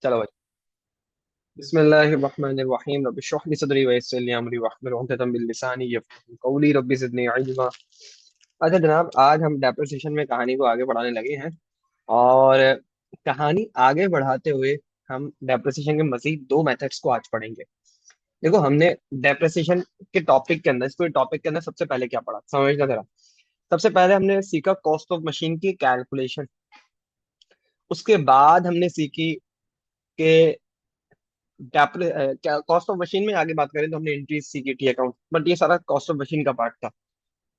चलो भाई। बिस्मिल्लाहिर्रहमानिर्रहीम रब्बि इश्रह ली सदरी व यस्सिर ली अमरी वहलुल उक़दतम मिन लिसानी यफ़क़हू क़ौली रब्बि ज़िदनी इल्मा। अच्छा जनाब, आज हम डेप्रिसिएशन में कहानी को आगे बढ़ाने लगे हैं। और कहानी आगे बढ़ाते हुए हम डेप्रिसिएशन के मजीद दो मेथड्स को आज पढ़ेंगे। देखो, हमने डेप्रिसिएशन के टॉपिक के अंदर, इस पूरे टॉपिक के अंदर सबसे पहले क्या पढ़ा समझना जरा। सबसे पहले हमने सीखा कॉस्ट ऑफ मशीन की कैलकुलेशन। उसके बाद हमने सीखी कि कॉस्ट ऑफ मशीन में आगे बात करें तो हमने एंट्री सीखी टी अकाउंट, बट ये सारा कॉस्ट ऑफ मशीन का पार्ट था।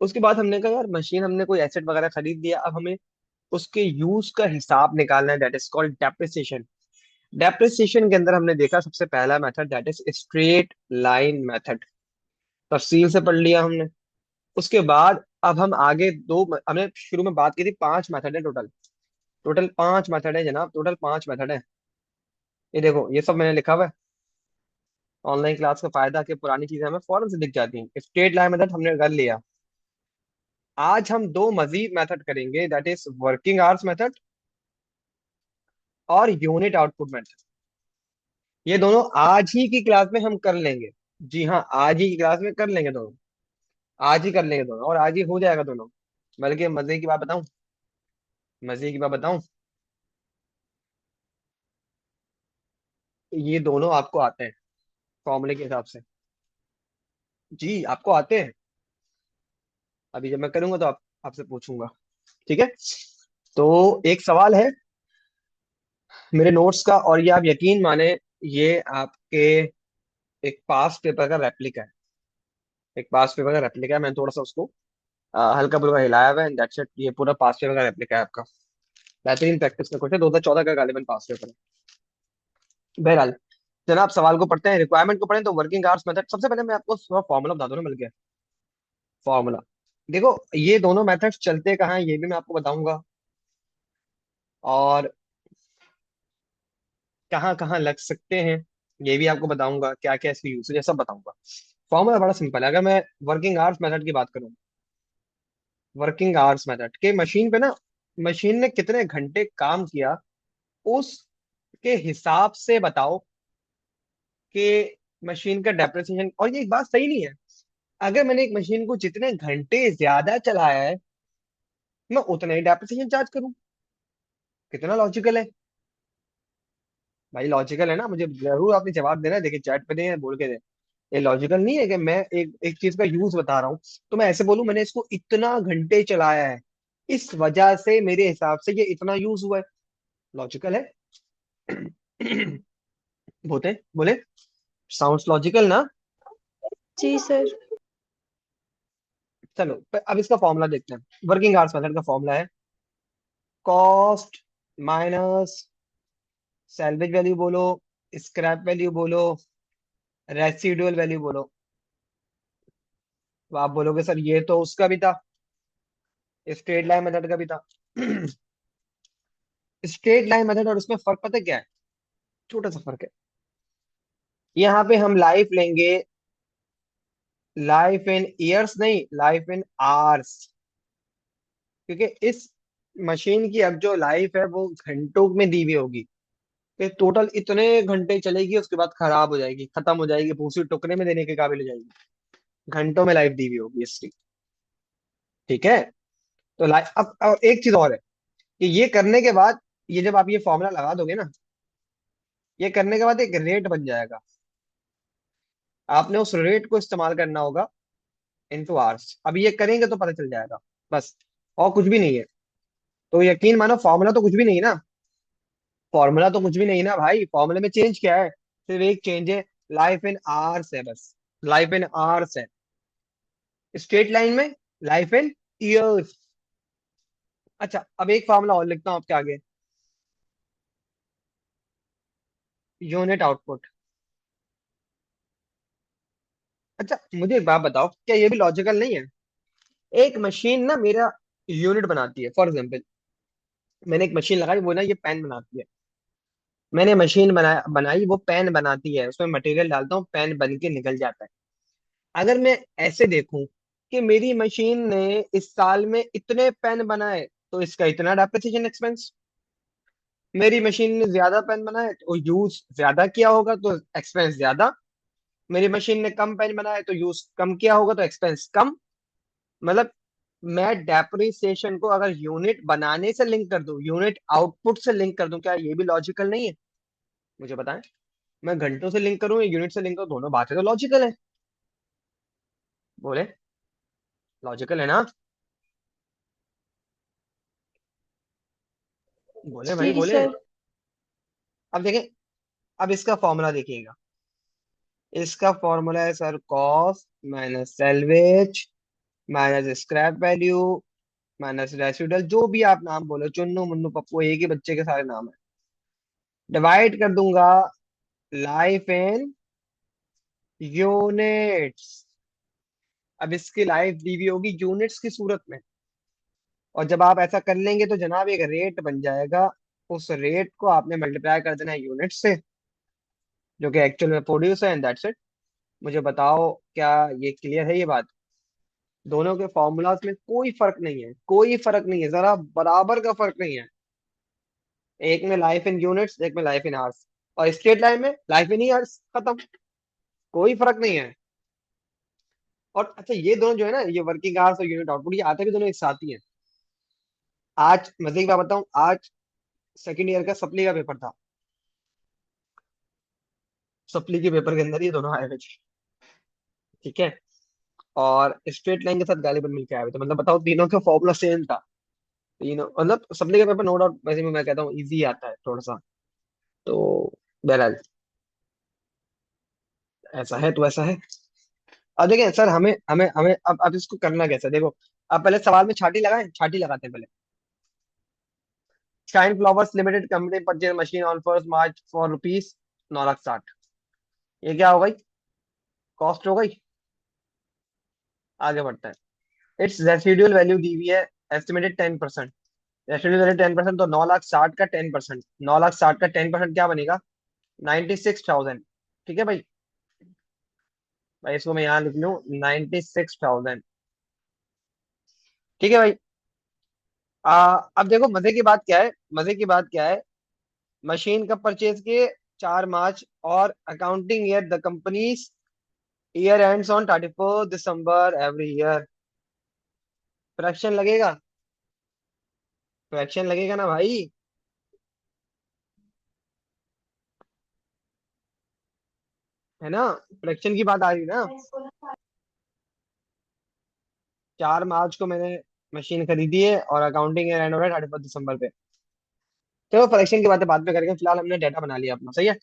उसके बाद हमने कहा यार, मशीन हमने कोई एसेट वगैरह खरीद लिया, अब हमें उसके यूज का हिसाब निकालना है, that is called depreciation. Depreciation के अंदर हमने देखा सबसे पहला method that is straight line method. तफसील से पढ़ लिया हमने। उसके बाद अब हम आगे दो, हमने शुरू में बात की थी पांच मेथड है टोटल। टोटल पांच मेथड है जनाब, टोटल पांच मेथड है। ये देखो, ये सब मैंने लिखा हुआ है। ऑनलाइन क्लास का फायदा कि पुरानी चीजें हमें फौरन से दिख जाती हैं। स्ट्रेट लाइन मेथड हमने कर लिया। आज हम दो मजीद मेथड करेंगे, that is working hours method और यूनिट आउटपुट मेथड। ये दोनों आज ही की क्लास में हम कर लेंगे। जी हाँ, आज ही की क्लास में कर लेंगे दोनों। आज ही कर लेंगे दोनों, और आज ही हो जाएगा दोनों। बल्कि मजे की बात बताऊं, मजे की बात बताऊं, ये दोनों आपको आते हैं फॉर्मूले के हिसाब से। जी आपको आते हैं। अभी जब मैं करूंगा तो आपसे पूछूंगा। ठीक है। तो एक सवाल है मेरे नोट्स का, और ये आप यकीन माने, ये आपके एक पास पेपर का रेप्लिका है। एक पास पेपर का रेप्लिका है। मैंने थोड़ा सा उसको हल्का फुल्का हिलाया हुआ है, दैट्स इट। ये पूरा पास पेपर का रेप्लिका है आपका। बेहतरीन प्रैक्टिस का क्वेश्चन, 2014 का गालिबन पास पेपर है। बहरहाल, जनाब सवाल को पढ़ते हैं, रिक्वायरमेंट को पढ़ें तो वर्किंग आवर्स मेथड। सबसे पहले मैं आपको थोड़ा फॉर्मूला बता दूं ना, मिल गया फॉर्मूला। देखो, ये दोनों मेथड्स चलते कहाँ हैं ये भी मैं आपको बताऊंगा, और कहाँ कहाँ लग सकते हैं ये भी आपको बताऊंगा, क्या क्या इसकी यूसेज है सब बताऊंगा। फॉर्मूला बड़ा सिंपल है। अगर मैं वर्किंग आवर्स मेथड की बात करूं, वर्किंग आवर्स मेथड के मशीन पे ना, मशीन ने कितने घंटे काम किया उसके हिसाब से बताओ कि मशीन का डेप्रिसिएशन। और ये एक बात सही नहीं है, अगर मैंने एक मशीन को जितने घंटे ज्यादा चलाया है मैं उतना ही डेप्रिसिएशन चार्ज करूं। कितना लॉजिकल है भाई, लॉजिकल है ना। मुझे जरूर आपने जवाब देना है, देखिए चैट पे दें बोल के दें। ये लॉजिकल नहीं है कि मैं एक एक चीज का यूज बता रहा हूँ तो मैं ऐसे बोलूं मैंने इसको इतना घंटे चलाया है, इस वजह से मेरे हिसाब से ये इतना यूज हुआ है। लॉजिकल है। बोते बोले, साउंड्स लॉजिकल ना। जी सर। चलो अब इसका फॉर्मूला देखते हैं। वर्किंग आवर्स मेथड का फॉर्मूला है कॉस्ट माइनस सैलवेज वैल्यू बोलो, स्क्रैप वैल्यू बोलो, रेसिडुअल वैल्यू बोलो। तो आप बोलोगे सर ये तो उसका भी था, स्ट्रेट लाइन मेथड का भी था। स्ट्रेट लाइन मेथड और उसमें फर्क पता है क्या है? छोटा सा फर्क है। यहाँ पे हम लाइफ लेंगे, लाइफ इन ईयर्स नहीं, लाइफ इन आवर्स। क्योंकि इस मशीन की अब जो लाइफ है वो घंटों में दी हुई होगी कि टोटल इतने घंटे चलेगी, उसके बाद खराब हो जाएगी, खत्म हो जाएगी, भूसी टुकड़े में देने के काबिल हो जाएगी। घंटों में लाइफ दी हुई होगी इसकी। ठीक है। तो लाइफ अब एक चीज और है कि ये करने के बाद, ये जब आप ये फॉर्मूला लगा दोगे ना, ये करने के बाद एक रेट बन जाएगा। आपने उस रेट को इस्तेमाल करना होगा इनटू आवर्स। अब ये करेंगे तो पता चल जाएगा बस, और कुछ भी नहीं है। तो यकीन मानो, फॉर्मूला तो कुछ भी नहीं है ना। फॉर्मूला तो कुछ भी नहीं है ना भाई, फॉर्मूले में चेंज क्या है? सिर्फ एक चेंज है, लाइफ इन आवर्स है बस। लाइफ इन आवर्स है। स्ट्रेट लाइन में लाइफ इन ईयर्स। अच्छा, अब एक फॉर्मूला और लिखता हूं आपके आगे, यूनिट आउटपुट। अच्छा मुझे एक बात बताओ, क्या ये भी लॉजिकल नहीं है? एक मशीन ना मेरा यूनिट बनाती है। फॉर एग्जाम्पल, मैंने एक मशीन लगाई, वो ना ये पेन बनाती है। मैंने मशीन बनाई, वो पेन बनाती है, उसमें मटेरियल डालता हूँ, पेन बन के निकल जाता है। अगर मैं ऐसे देखूं कि मेरी मशीन ने इस साल में इतने पेन बनाए तो इसका इतना डेप्रिसिएशन एक्सपेंस। मेरी मशीन ने ज्यादा पेन बनाए तो यूज ज्यादा किया होगा तो एक्सपेंस ज्यादा। मेरी मशीन ने कम पेन बनाए तो यूज कम किया होगा तो एक्सपेंस कम। मतलब मैं डेप्रिसिएशन को अगर यूनिट बनाने से लिंक कर दूं, यूनिट आउटपुट से लिंक कर दूं, क्या ये भी लॉजिकल नहीं है? मुझे बताएं। मैं घंटों से लिंक करूं या यूनिट से लिंक करूं, दोनों बातें तो लॉजिकल है। बोले, लॉजिकल है ना? बोले भाई जी बोले। सर। अब देखें, अब इसका फॉर्मूला देखिएगा। इसका फॉर्मूला है sir, cost minus salvage minus scrap value minus residual, जो भी आप नाम बोलो, चुन्नू मुन्नू पप्पू, एक ही बच्चे के सारे नाम है। डिवाइड कर दूंगा लाइफ इन यूनिट्स। अब इसकी लाइफ दी हुई होगी यूनिट्स की सूरत में। और जब आप ऐसा कर लेंगे तो जनाब एक रेट बन जाएगा। उस रेट को आपने मल्टीप्लाई कर देना है यूनिट से, जो कि एक्चुअल में प्रोड्यूस है, एंड दैट्स इट। मुझे बताओ, क्या ये क्लियर है ये बात? दोनों के फॉर्मूलाज में कोई फर्क नहीं है, कोई फर्क नहीं है, जरा बराबर का फर्क नहीं है। एक में लाइफ इन यूनिट्स, एक में लाइफ इन आवर्स। और स्ट्रेट लाइन में लाइफ इन ईयर्स, खत्म। कोई फर्क नहीं है। और अच्छा, ये दोनों जो है ना, ये वर्किंग आवर्स और यूनिट आउटपुट, ये आते भी दोनों एक साथ ही है। आज मजे की बात बताऊं, आज सेकंड ईयर का सप्ली का पेपर था। सप्ली के पेपर के अंदर ये दोनों आए हुए थे। ठीक है। और स्ट्रेट लाइन के साथ गालिबन मिलकर आए हुए थे। मतलब बताओ, तीनों का फॉर्मूला सेम था। तीनों मतलब सप्ली का पेपर नो डाउट, वैसे भी मैं कहता हूँ इजी आता है थोड़ा सा। तो बहरहाल, ऐसा है तो ऐसा है। अब देखें सर, हमें हमें हमें अब इसको करना कैसे, देखो। अब पहले सवाल में छाटी लगाएं, छाटी लगाते हैं पहले। Shine flowers limited company purchase machine on 1 March for rupees 9,60,000। ये क्या हो गई? कॉस्ट हो गई। आगे बढ़ता है। इट्स रेसिडुअल वैल्यू दी हुई है, एस्टिमेटेड 10%। रेसिडुअल वैल्यू 10%, तो 9,60,000 का 10%, 9,60,000 का 10% क्या बनेगा? 96,000। ठीक है भाई। भाई इसको मैं यहाँ लिख लूँ, 96,000। ठीक है भाई। अब देखो मजे की बात क्या है, मजे की बात क्या है। मशीन का परचेज किए 4 मार्च, और accounting year the companies year ends on 31 December every year. Fraction लगेगा? फ्रैक्शन लगेगा ना भाई? है ना? फ्रैक्शन की बात आ रही है ना? 4 मार्च को मैंने मशीन खरीदी है और अकाउंटिंग ईयर एंड हो रहा है 31 दिसंबर पे। चलो फ्रैक्शन की बातें बाद में करेंगे, फिलहाल हमने डाटा बना लिया अपना, सही है।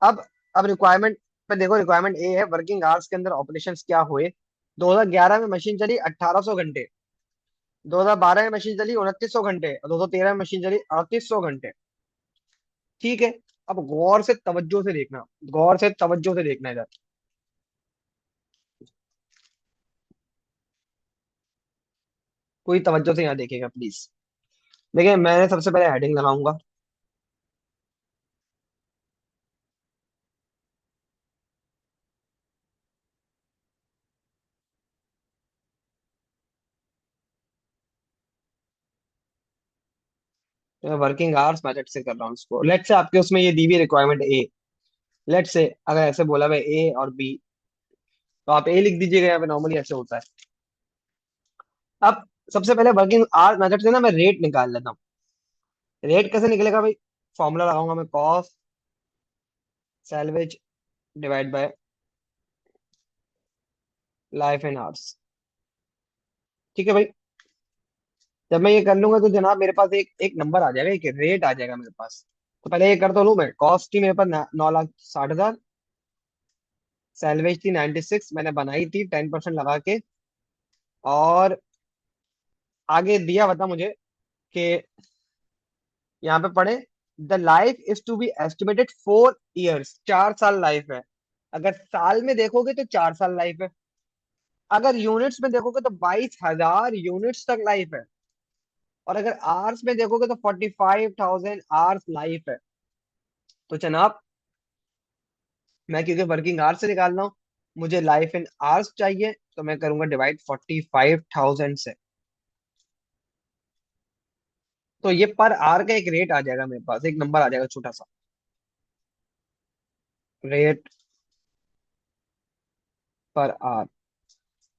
अब अब रिक्वायरमेंट पे देखो। रिक्वायरमेंट ए है, वर्किंग आवर्स के अंदर ऑपरेशंस क्या हुए। 2011 में मशीन चली 1800 घंटे। 2012 में मशीन चली 2900 घंटे, और 2013 में मशीन चली 3800 घंटे। ठीक है। अब गौर से तवज्जो से देखना, गौर से तवज्जो से देखना इधर। कोई तवज्जो से यहाँ देखेगा प्लीज। देखिए, मैंने सबसे पहले हेडिंग लगाऊंगा। तो मैं वर्किंग आवर्स मेथड से कर रहा हूँ इसको। लेट से आपके उसमें ये दी हुई रिक्वायरमेंट ए। लेट से अगर ऐसे बोला हुआ ए और बी, तो आप ए लिख दीजिएगा, यहाँ पे नॉर्मली ऐसे होता है। अब सबसे पहले वर्किंग आवर्स मेथड से ना मैं रेट निकाल लेता हूँ। रेट कैसे निकलेगा भाई? फॉर्मूला लगाऊंगा मैं, cost salvage divide by life and hours. ठीक है भाई। जब मैं ये कर लूंगा तो जनाब मेरे पास एक एक नंबर आ जाएगा, एक रेट आ जाएगा मेरे पास। तो पहले ये कर तो लूं मैं। कॉस्ट थी मेरे पास 9,60,000। सैलवेज थी 96, मैंने बनाई थी 10% लगा के। और आगे दिया बता मुझे कि यहाँ पे पढ़े, the life is to be estimated 4 years. 4 साल लाइफ है। अगर साल में देखोगे तो 4 साल लाइफ है। अगर यूनिट्स में देखोगे तो 22,000 यूनिट्स तक लाइफ है। और अगर आवर्स में देखोगे तो 45,000 आवर्स लाइफ है। तो जनाब, मैं क्योंकि वर्किंग आवर्स से निकाल रहा हूँ, मुझे लाइफ इन आवर्स चाहिए, तो मैं करूंगा डिवाइड 45,000 से। तो ये पर आर का एक रेट आ जाएगा, मेरे पास एक नंबर आ जाएगा छोटा सा रेट पर आर।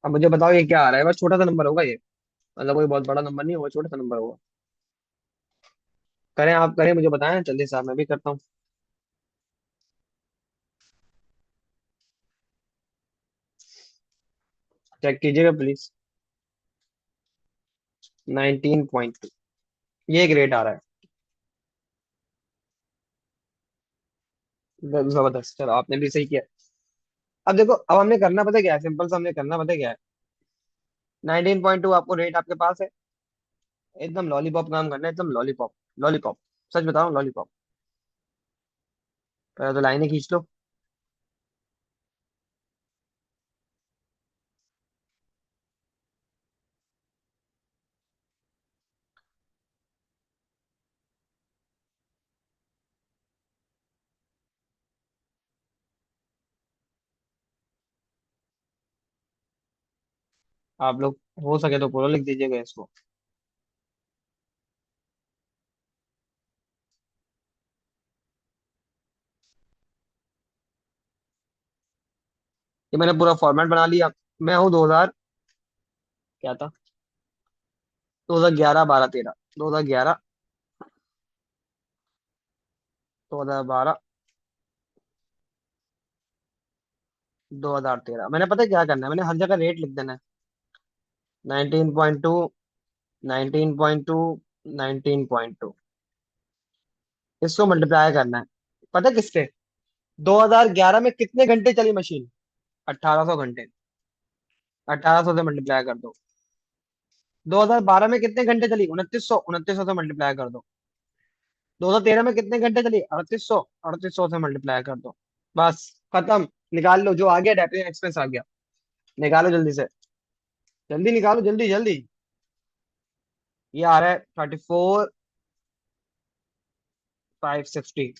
अब मुझे बताओ ये क्या आ रहा है, बस छोटा सा नंबर होगा ये, मतलब कोई बहुत बड़ा नंबर नहीं होगा, छोटा सा नंबर होगा। करें, आप करें, मुझे बताएं जल्दी से, मैं भी करता हूँ। चेक कीजिएगा प्लीज। 19.2, ये एक रेट आ रहा है। जबरदस्त, चलो आपने भी सही किया। अब देखो, अब हमने करना पता क्या है, सिंपल सा हमने करना पता क्या है। 19.2 आपको रेट आपके पास है, एकदम लॉलीपॉप काम करना है, एकदम लॉलीपॉप। लॉलीपॉप, सच बताओ लॉलीपॉप। पहले तो लाइनें खींच लो। आप लोग हो सके तो पूरा लिख दीजिएगा इसको। ये मैंने पूरा फॉर्मेट बना लिया। मैं हूँ 2000, क्या था, 2011 12 13, 2011, 2012, 2013। मैंने पता है क्या करना है, मैंने हर जगह रेट लिख देना है। 19.2, 19.2, 19.2, इसको मल्टीप्लाई करना है। पता है किससे? 2011 में कितने घंटे चली मशीन? 1800 घंटे। 1800 से मल्टीप्लाई कर दो। 2012 में कितने घंटे चली? 2900, 2900 से मल्टीप्लाई कर दो। 2013 में कितने घंटे चली? 3800, 3800 से मल्टीप्लाई कर दो। बस, खत्म। निकाल लो, जो आ गया डेप्थ एक्सपेंस आ गया। निकालो जल्दी से, जल्दी निकालो, जल्दी जल्दी। ये आ रहा है 34,560।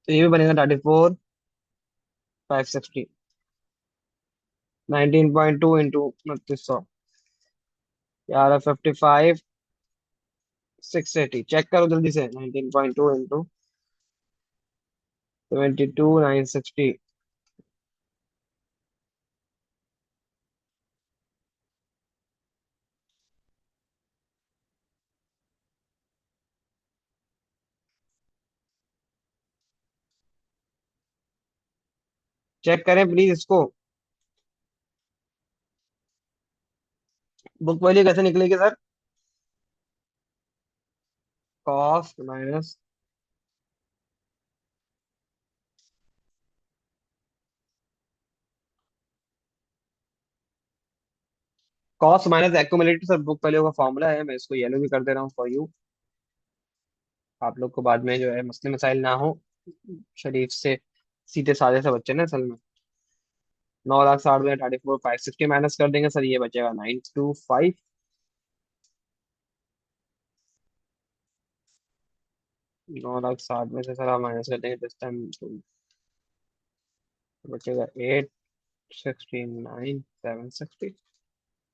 तो ये भी बनेगा 34,560। 19.2 इंटू 2900, ये आ रहा है 55,680। चेक करो जल्दी से, 19.2 इंटू 72,960। चेक करें प्लीज इसको। बुक वैल्यू कैसे निकलेगी sir? Cost minus, cost minus accumulated sir, book value का फॉर्मूला है, मैं इसको येलो भी कर दे रहा हूँ फॉर यू। आप लोग को बाद में जो है मसले मसाइल ना हो, शरीफ से सीधे साधे से बच्चे ना असल में। 9,60,000 में 34,560 माइनस कर देंगे सर, ये बचेगा 925। 9,60,000 में से सर आप माइनस कर देंगे दिस टाइम, तो बचेगा 869,760।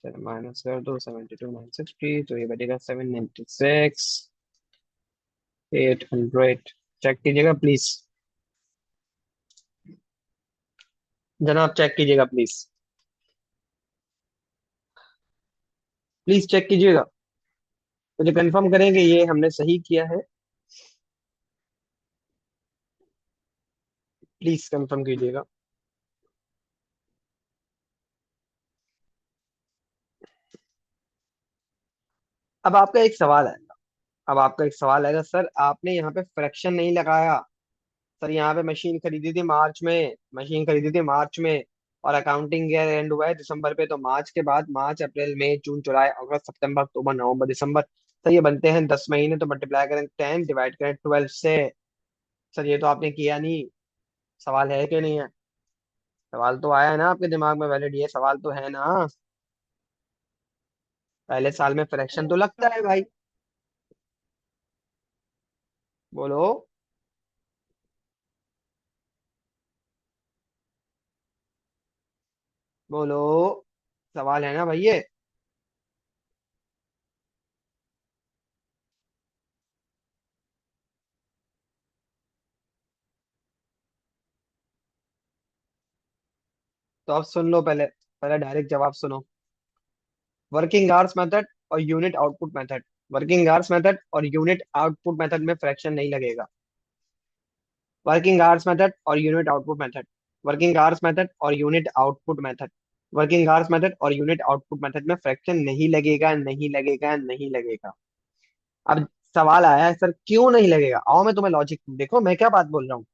चलो माइनस कर दो 72,960, तो ये बचेगा 796,800। चेक कीजिएगा प्लीज, जनाब चेक कीजिएगा प्लीज। प्लीज चेक कीजिएगा, मुझे कंफर्म करेंगे ये हमने सही किया है। प्लीज कंफर्म कीजिएगा। अब आपका एक सवाल है, अब आपका एक सवाल आएगा, सर आपने यहाँ पे फ्रैक्शन नहीं लगाया। सर यहाँ पे मशीन खरीदी थी मार्च में, मशीन खरीदी थी मार्च में, और अकाउंटिंग ईयर एंड हुआ है दिसंबर पे, तो मार्च के बाद मार्च अप्रैल मई जून जुलाई अगस्त सितंबर अक्टूबर नवंबर दिसंबर, सर ये बनते हैं 10 महीने, तो मल्टीप्लाई करें 10 डिवाइड करें 12 से। सर ये तो आपने किया नहीं। सवाल है कि नहीं है? सवाल तो आया है ना आपके दिमाग में वैलिड, ये सवाल तो है ना? पहले साल में फ्रैक्शन तो लगता है भाई। बोलो, बोलो, सवाल है ना भाई ये? तो अब सुन लो, पहले पहले डायरेक्ट जवाब सुनो। वर्किंग आवर्स मेथड और unit output method. Working hours method और यूनिट आउटपुट मेथड में फ्रैक्शन नहीं लगेगा। वर्किंग आवर्स मेथड और unit output method. Working hours method और unit output method. Working hours method और यूनिट आउटपुट मेथड में fraction नहीं लगेगा, नहीं लगेगा, नहीं लगेगा। अब सवाल आया है सर क्यों नहीं लगेगा, आओ मैं तुम्हें लॉजिक, देखो मैं क्या बात बोल रहा हूँ।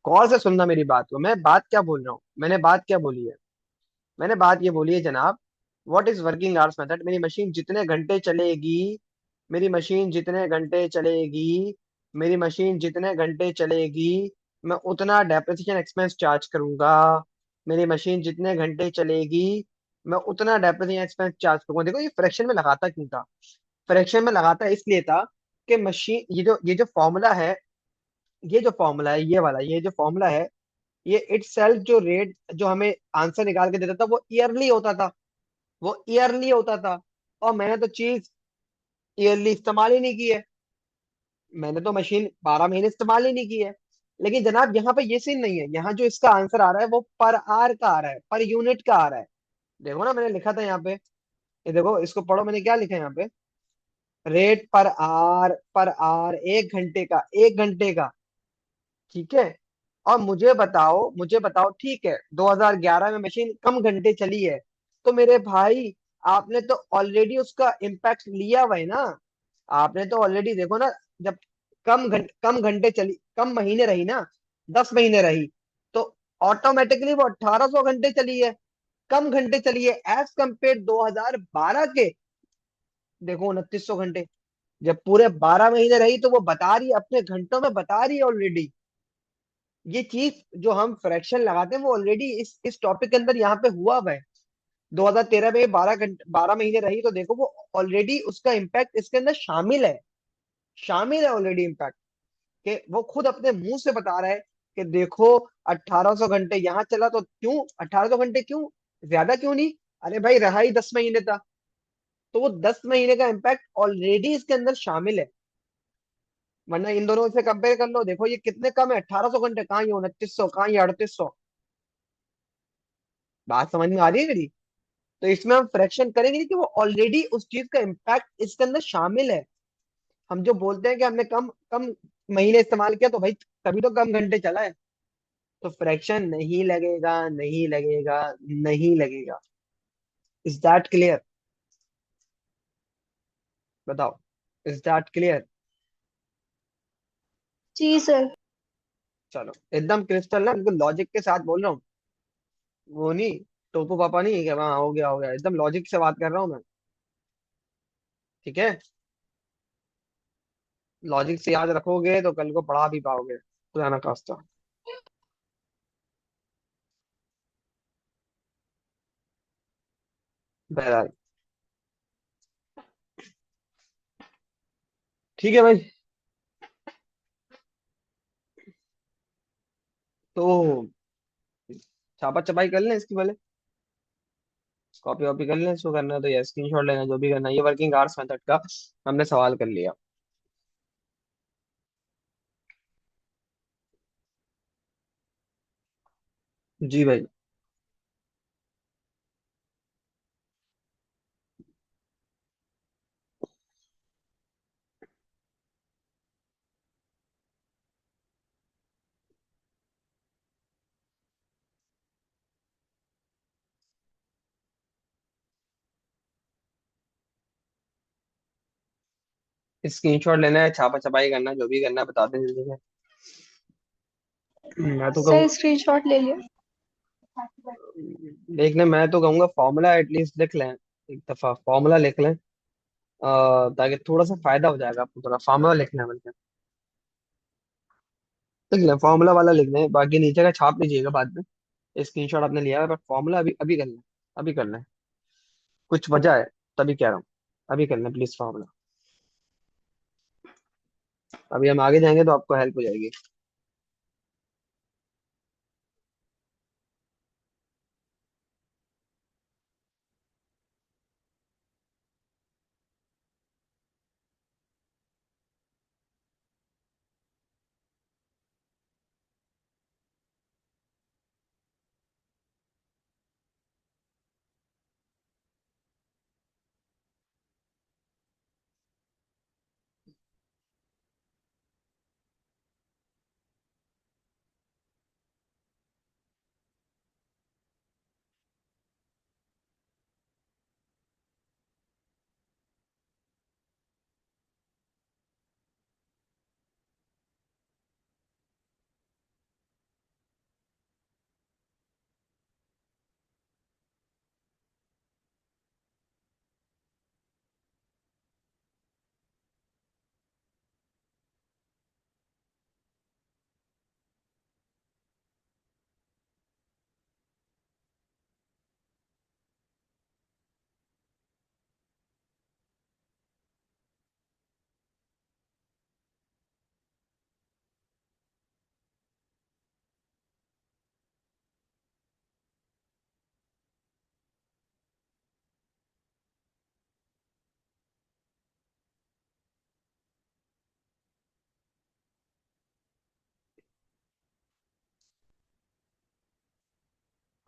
गौर से सुनना मेरी बात को, मैं बात क्या बोल रहा हूँ, मैंने बात क्या बोली है। मैंने बात ये बोली है जनाब, what is working hours method. मेरी मशीन जितने घंटे चलेगी, मेरी मशीन जितने घंटे चलेगी, मेरी मशीन जितने घंटे चलेगी, मैं उतना डेप्रिसिएशन एक्सपेंस चार्ज करूंगा। मेरी मशीन जितने घंटे चलेगी, मैं उतना डेप्रिसिएशन एक्सपेंस चार्ज करूंगा। देखो ये फ्रैक्शन में लगाता क्यों था, फ्रैक्शन में लगाता इसलिए था कि मशीन, ये जो फॉर्मूला है, ये जो फॉर्मूला है, ये वाला, ये जो फॉर्मूला है, ये इट सेल्फ जो रेट जो हमें आंसर निकाल के देता था वो ईयरली होता था, वो ईयरली होता था। और मैंने तो चीज ईयरली इस्तेमाल ही नहीं की है, मैंने तो मशीन 12 महीने इस्तेमाल ही नहीं की है। लेकिन जनाब यहाँ पे ये सीन नहीं है, यहाँ जो इसका आंसर आ रहा है वो पर आर का आ रहा है, पर यूनिट का आ रहा है। देखो ना मैंने लिखा था यहाँ पे, ये देखो इसको पढ़ो, मैंने क्या लिखा है यहाँ पे, रेट पर आर, 1 घंटे का, 1 घंटे का। ठीक है। और मुझे बताओ ठीक है 2011 में मशीन कम घंटे चली है, तो मेरे भाई आपने तो ऑलरेडी उसका इम्पैक्ट लिया हुआ है ना। आपने तो ऑलरेडी देखो ना, जब कम घंटे चली, कम महीने रही ना, 10 महीने रही, तो ऑटोमेटिकली वो 1800 घंटे चली है, कम घंटे चली है एज कंपेयर 2012 के। देखो 2900 घंटे, जब पूरे 12 महीने रही तो वो बता रही है, अपने घंटों में बता रही है ऑलरेडी। ये चीज जो हम फ्रैक्शन लगाते हैं वो ऑलरेडी इस टॉपिक के अंदर यहाँ पे हुआ हुआ है। 2013 में 12 घंटे, 12 महीने रही, तो देखो वो ऑलरेडी उसका इम्पैक्ट इसके अंदर शामिल है, शामिल है ऑलरेडी इम्पैक्ट। कि वो खुद अपने मुंह से बता रहा है कि देखो 1800 घंटे यहाँ चला, तो क्यों 1800 घंटे क्यों, ज्यादा क्यों नहीं। अरे भाई रहा ही 10 महीने था, तो वो 10 महीने का इम्पैक्ट ऑलरेडी इसके अंदर शामिल है। वरना इन दोनों से कंपेयर कर लो, देखो ये कितने कम है, 1800 घंटे कहाँ, ये 2900 कहाँ, ये 3800। बात समझ में आ रही है मेरी। तो इसमें हम फ्रैक्शन करेंगे नहीं कि वो ऑलरेडी उस चीज का इम्पैक्ट इसके अंदर शामिल है। हम जो बोलते हैं कि हमने कम कम महीने इस्तेमाल किया, तो भाई तभी तो कम घंटे चला है। तो फ्रैक्शन नहीं लगेगा, नहीं लगेगा, नहीं लगेगा। इज दैट क्लियर, बताओ, इज दैट क्लियर। जी सर। चलो एकदम क्रिस्टल ना, बिल्कुल लॉजिक के साथ बोल रहा हूँ, वो नहीं, टोपू पापा नहीं कि हाँ हो गया हो गया, एकदम लॉजिक से बात कर रहा हूँ मैं। ठीक है, लॉजिक से याद रखोगे तो कल को पढ़ा भी पाओगे, खुदा ना खास्ता। बहरहाल, ठीक है भाई। तो छापा छपाई कर लें इसकी पहले, कॉपी वॉपी कर लें, इसको करना है तो, या स्क्रीनशॉट लेना, जो भी करना है। ये वर्किंग आवर्स मेथड का हमने सवाल कर लिया। जी भाई। स्क्रीनशॉट लेना है, छापा छपाई करना है, जो भी करना है बता दें जल्दी से। मैं तो सर कहूँ, स्क्रीनशॉट ले लिया। देखने मैं तो कहूँगा फॉर्मूला एटलीस्ट लिख लें, एक दफा फॉर्मूला लिख लें, ताकि थोड़ा सा फायदा हो जाएगा आपको, थोड़ा फॉर्मूला लिखना है बल्कि। लिख लें फॉर्मूला वाला, लिख लें, बाकी नीचे का छाप लीजिएगा बाद में। स्क्रीनशॉट आपने लिया है, बट फॉर्मूला अभी अभी कर लें, अभी कर लें। कुछ वजह है तभी कह रहा हूँ, अभी कर लें प्लीज फॉर्मूला। अभी हम आगे जाएंगे तो आपको हेल्प हो जाएगी।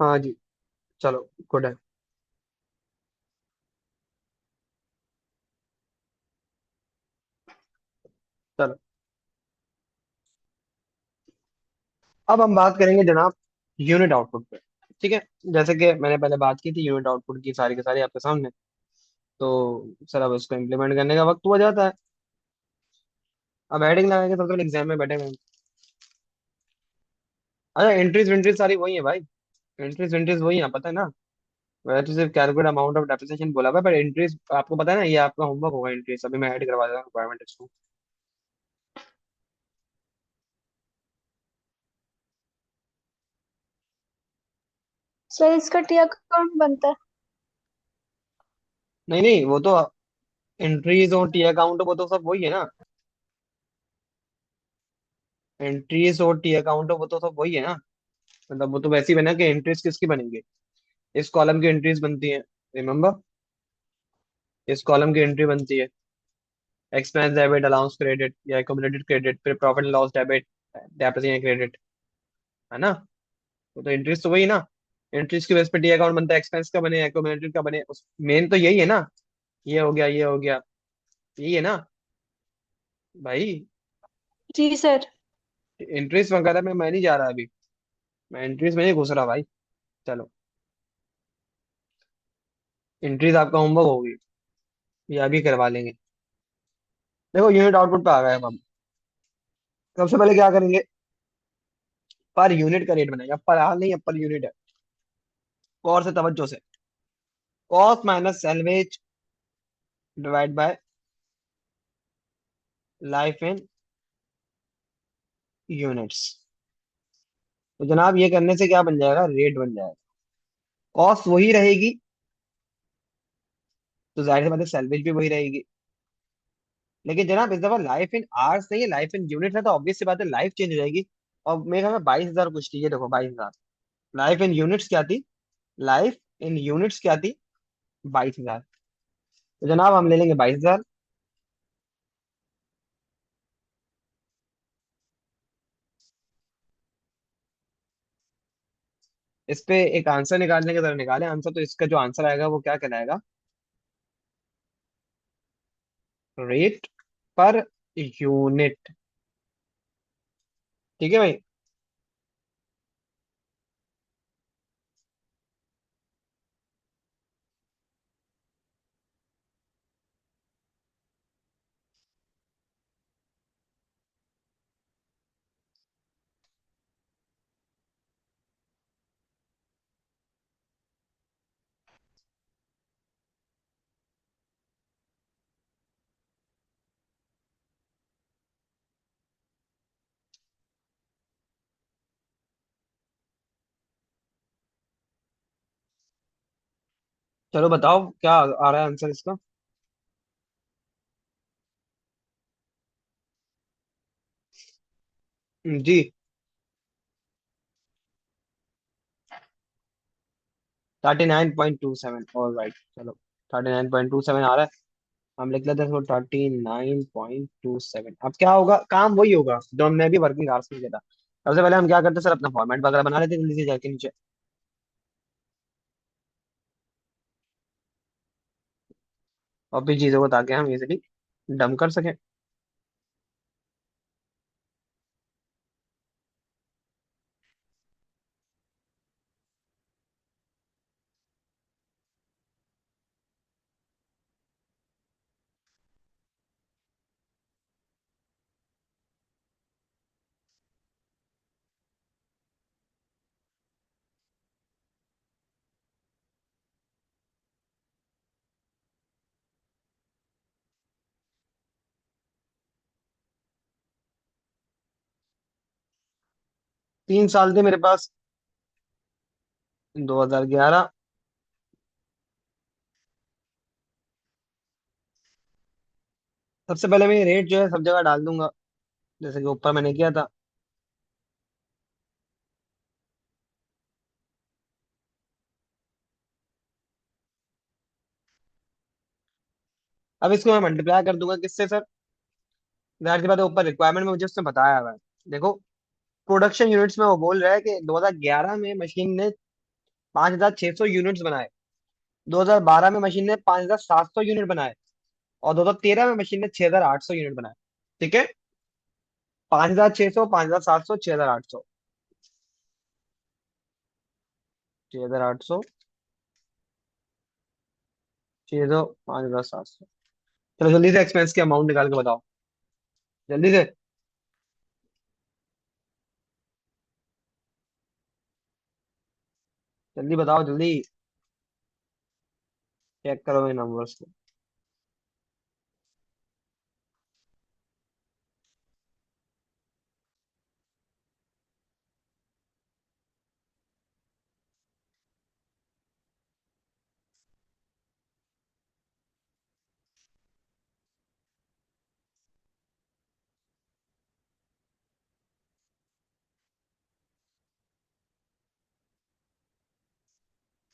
हाँ जी। चलो गुड है। चलो अब हम बात करेंगे जनाब यूनिट आउटपुट पे। ठीक है। जैसे कि मैंने पहले बात की थी यूनिट आउटपुट की, सारी की सारी आपके सामने। तो सर अब इसको इम्प्लीमेंट करने का वक्त हो जाता है। अब हेडिंग लगाएंगे सबसे पहले एग्जाम में बैठेंगे। अच्छा एंट्रीज विंट्रीज सारी वही है भाई। एंट्रीज विंट्रीज वही है, पता है ना। वैसे तो सिर्फ कैलकुलेट अमाउंट ऑफ डेप्रिसिएशन बोला हुआ है, पर एंट्रीज आपको पता है ना, ये आपका होमवर्क होगा। एंट्रीज अभी मैं ऐड करवा देता हूँ रिक्वायरमेंट इसको। सर इसका टी अकाउंट बनता है। नहीं नहीं, वो तो एंट्रीज और टी अकाउंट वो तो सब वही है ना। एंट्रीज और टी अकाउंट वो तो सब वही है ना। मतलब वो तो वैसे ही बना कि एंट्रीज किसकी बनेंगे। इस कॉलम की एंट्रीज बनती है, रिमेम्बर। इस कॉलम की एंट्री बनती है एक्सपेंस डेबिट, अलाउंस क्रेडिट या एक्यूमुलेटेड क्रेडिट, फिर profit loss debit, depreciation credit, है ना। तो एंट्रीज तो वही ना। एंट्रीज के बेस पे टी अकाउंट बनता है, एक्सपेंस का बने एक्यूमुलेटेड का बने, उस मेन तो यही है ना। ये हो गया, ये हो गया, यही है ना भाई। जी सर। एंट्रीज वगैरह में मैं नहीं जा रहा अभी। मैं एंट्रीज में नहीं घुस रहा भाई। चलो एंट्रीज आपका होमवर्क होगी, ये अभी करवा लेंगे। देखो यूनिट आउटपुट पे आ गए अब हम। सबसे पहले क्या करेंगे, पर यूनिट का रेट बनाएगा। पर हाल नहीं है, पर यूनिट है। और से तवज्जो से, cost minus salvage divide by life in units. तो जनाब ये करने से क्या बन जाएगा, रेट बन जाएगा। कॉस्ट वही रहेगी, तो जाहिर सी बात है सैलवेज भी वही रहेगी। लेकिन जनाब इस दफा लाइफ इन आवर्स नहीं है, लाइफ इन यूनिट है, तो ऑब्वियस सी बात है लाइफ चेंज हो जाएगी। और मेरे ख्याल में 22,000 कुछ थी, ये देखो 22,000। लाइफ इन यूनिट्स क्या थी, लाइफ इन यूनिट्स क्या थी, 22,000। तो जनाब हम ले लेंगे 22,000। इस पे एक आंसर निकालने की तरह निकाले आंसर, तो इसका जो आंसर आएगा वो क्या कहलाएगा, रेट पर यूनिट। ठीक है भाई। चलो बताओ क्या आ रहा है आंसर इसका। जी 39.27, ऑल राइट चलो। 39.27 आ रहा है। हम लिख लेते हैं इसको 39.27। अब क्या होगा, काम वही होगा जो हमने अभी वर्किंग आवर्स में किया था। सबसे पहले हम क्या करते हैं सर, अपना फॉर्मेट वगैरह बना लेते हैं जल्दी से जाके नीचे। और भी चीजों को ताकि हम इजिली डम कर सकें। 3 साल थे मेरे पास। 2011। सबसे पहले मैं रेट जो है सब जगह डाल दूंगा, जैसे कि ऊपर मैंने किया था। अब इसको मैं मल्टीप्लाई कर दूंगा किससे सर, जाहिर सी बात है ऊपर रिक्वायरमेंट में मुझे उसने बताया हुआ है। देखो प्रोडक्शन यूनिट्स में वो बोल रहा है कि 2011 में मशीन ने 5,600 यूनिट्स बनाए। 2012 में मशीन ने 5,700 यूनिट बनाए। और 2013 में मशीन ने 6,800 यूनिट बनाए। ठीक है। 5,600, 5,700, 6,800, 6,800, 600, 5,700। चलो जल्दी से एक्सपेंस की अमाउंट निकाल के बताओ। जल्दी से। जल्दी बताओ जल्दी। चेक करो ये नंबर्स को।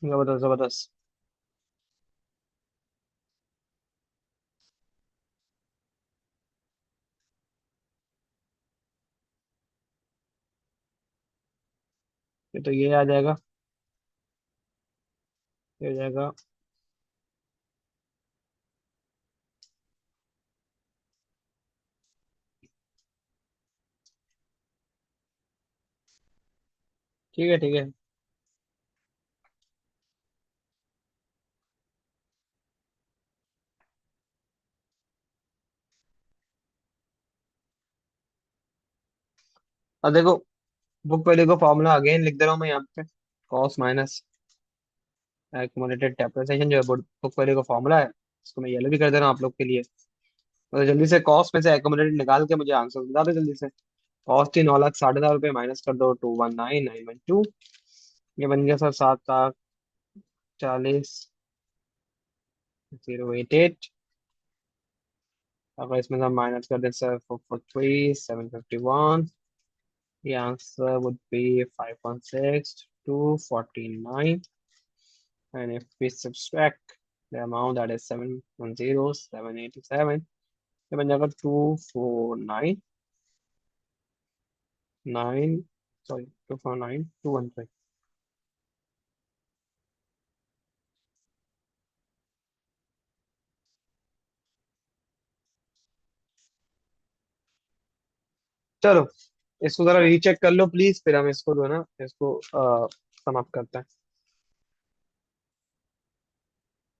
जबरदस्त जबरदस्त। ये तो ये आ जाएगा। ये हो जाएगा। ठीक है ठीक है। अब देखो, बुक वैल्यू का फॉर्मूला अगेन लिख दे रहा हूँ मैं यहाँ पे। कॉस माइनस एक्यूमुलेटेड डेप्रिसिएशन जो है बुक वैल्यू का फॉर्मूला है। इसको मैं येलो भी कर दे रहा हूँ आप लोग के लिए। तो जल्दी से कॉस्ट में से एक्यूमुलेटेड निकाल के मुझे आंसर बता दो जल्दी से। कॉस्ट थी 9,60,000 रुपये, माइनस कर दो 219,912। ये बन गया सर 7,40,088। अगर इसमें हम माइनस कर दें sir 443,751, the answer would be 516 249. And if we subtract the amount, that is 710,787, ये बन जाएगा 249,9, सॉरी 249,213। चलो इसको जरा रीचेक कर लो प्लीज, फिर हम इसको जो है ना इसको समाप्त करते हैं।